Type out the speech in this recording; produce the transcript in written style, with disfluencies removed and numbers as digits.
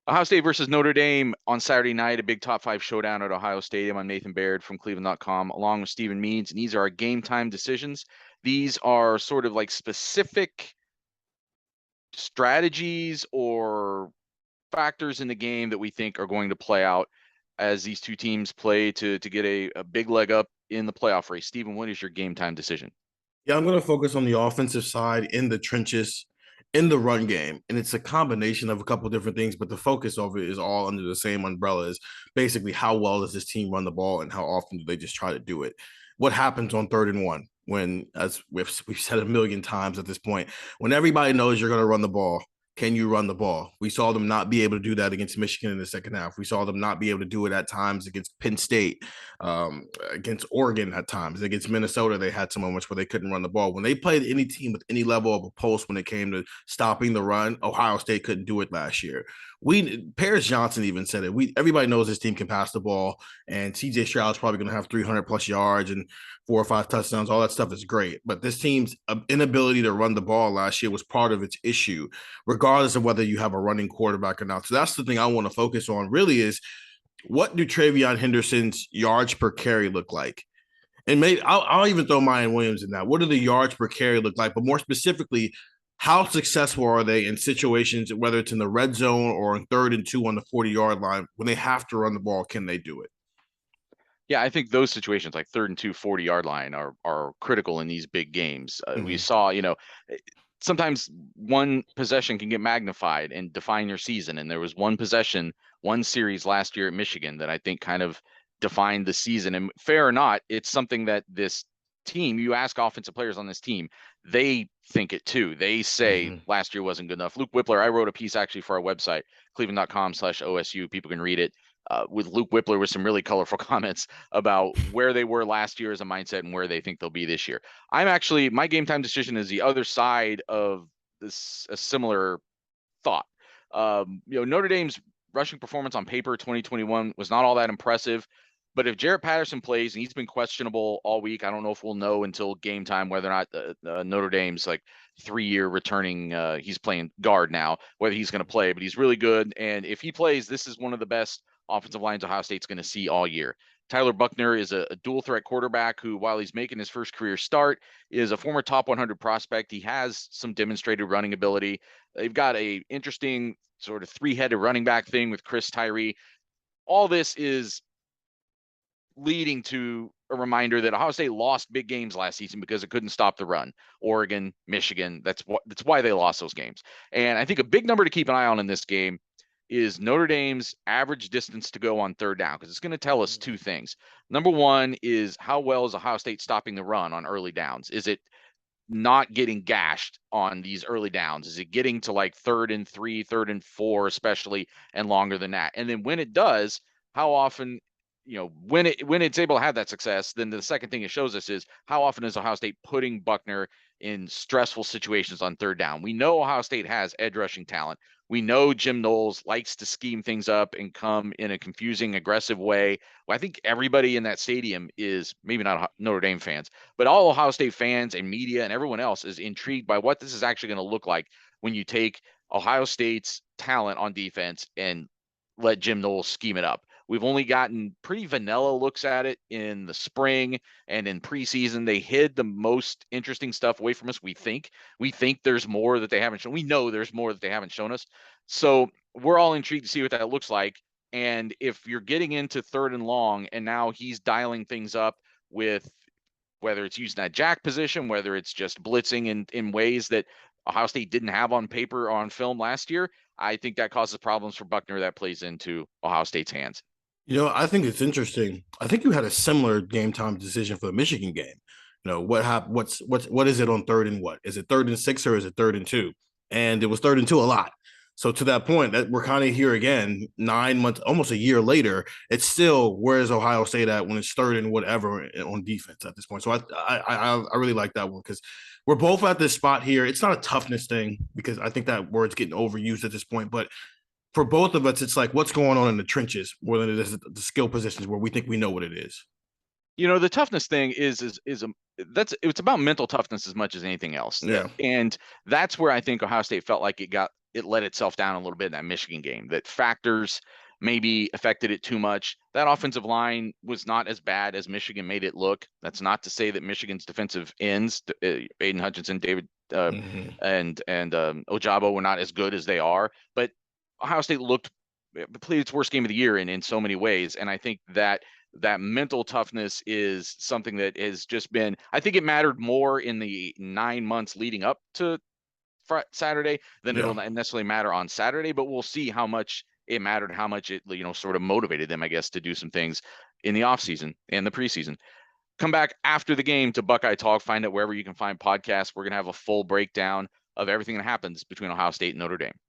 Ohio State versus Notre Dame on Saturday night, a big top five showdown at Ohio Stadium. I'm Nathan Baird from cleveland.com, along with Stephen Means, and these are our game time decisions. These are sort of like specific strategies or factors in the game that we think are going to play out as these two teams play to get a big leg up in the playoff race. Stephen, what is your game time decision? Yeah, I'm going to focus on the offensive side in the trenches, in the run game. And it's a combination of a couple of different things, but the focus of it is all under the same umbrella is basically how well does this team run the ball and how often do they just try to do it? What happens on 3rd and 1 when, as we've said a million times at this point, when everybody knows you're going to run the ball? Can you run the ball? We saw them not be able to do that against Michigan in the second half. We saw them not be able to do it at times against Penn State, against Oregon at times. Against Minnesota, they had some moments where they couldn't run the ball. When they played any team with any level of a pulse when it came to stopping the run, Ohio State couldn't do it last year. Paris Johnson even said it. Everybody knows this team can pass the ball, and CJ Stroud's probably going to have 300 plus yards and 4 or 5 touchdowns. All that stuff is great, but this team's inability to run the ball last year was part of its issue, regardless of whether you have a running quarterback or not. So that's the thing I want to focus on really is what do TreVeyon Henderson's yards per carry look like? And maybe I'll even throw Mayan Williams in that. What do the yards per carry look like? But more specifically, how successful are they in situations, whether it's in the red zone or in 3rd and 2 on the 40-yard line, when they have to run the ball, can they do it? Yeah, I think those situations like 3rd and 2, 40-yard line are critical in these big games. We saw, sometimes one possession can get magnified and define your season. And there was one possession, one series last year at Michigan that I think kind of defined the season. And fair or not, it's something that this team, you ask offensive players on this team, they think it too. They say last year wasn't good enough. Luke Whippler, I wrote a piece actually for our website, cleveland.com/OSU. People can read it. With Luke Whippler with some really colorful comments about where they were last year as a mindset and where they think they'll be this year. My game time decision is the other side of this, a similar thought. Notre Dame's rushing performance on paper 2021 was not all that impressive. But if Jarrett Patterson plays, and he's been questionable all week, I don't know if we'll know until game time whether or not Notre Dame's like 3-year returning, he's playing guard now, whether he's going to play, but he's really good. And if he plays, this is one of the best offensive lines Ohio State's going to see all year. Tyler Buchner is a dual threat quarterback who, while he's making his first career start, is a former top 100 prospect. He has some demonstrated running ability. They've got a interesting sort of 3-headed running back thing with Chris Tyree. All this is leading to a reminder that Ohio State lost big games last season because it couldn't stop the run. Oregon, Michigan, that's why they lost those games. And I think a big number to keep an eye on in this game is Notre Dame's average distance to go on 3rd down, because it's going to tell us two things. Number one is how well is Ohio State stopping the run on early downs? Is it not getting gashed on these early downs? Is it getting to like 3rd and 3, 3rd and 4, especially, and longer than that? And then when it does, how often, when it's able to have that success, then the second thing it shows us is how often is Ohio State putting Buchner in stressful situations on 3rd down. We know Ohio State has edge rushing talent. We know Jim Knowles likes to scheme things up and come in a confusing, aggressive way. Well, I think everybody in that stadium is, maybe not Notre Dame fans, but all Ohio State fans and media and everyone else is intrigued by what this is actually going to look like when you take Ohio State's talent on defense and let Jim Knowles scheme it up. We've only gotten pretty vanilla looks at it in the spring and in preseason. They hid the most interesting stuff away from us. We think there's more that they haven't shown. We know there's more that they haven't shown us. So we're all intrigued to see what that looks like. And if you're getting into 3rd and long, and now he's dialing things up with whether it's using that jack position, whether it's just blitzing in ways that Ohio State didn't have on paper or on film last year, I think that causes problems for Buchner that plays into Ohio State's hands. I think it's interesting. I think you had a similar game time decision for the Michigan game. What happened? What is it on 3rd and what? Is it 3rd and 6 or is it 3rd and 2? And it was 3rd and 2 a lot. So to that point, that we're kind of here again, 9 months, almost a year later. It's still, where is Ohio State at when it's 3rd and whatever on defense at this point? So I really like that one because we're both at this spot here. It's not a toughness thing because I think that word's getting overused at this point, but for both of us, it's like what's going on in the trenches more than it is the skill positions where we think we know what it is. The toughness thing it's about mental toughness as much as anything else. Yeah. And that's where I think Ohio State felt like it got it let itself down a little bit in that Michigan game, that factors maybe affected it too much. That offensive line was not as bad as Michigan made it look. That's not to say that Michigan's defensive ends, Aiden Hutchinson, David and Ojabo, were not as good as they are, but Ohio State played its worst game of the year in so many ways. And I think that mental toughness is something that has just been, I think it mattered more in the 9 months leading up to Saturday than it'll necessarily matter on Saturday, but we'll see how much it mattered, how much it, sort of motivated them, I guess, to do some things in the offseason and the preseason. Come back after the game to Buckeye Talk, find it wherever you can find podcasts. We're going to have a full breakdown of everything that happens between Ohio State and Notre Dame.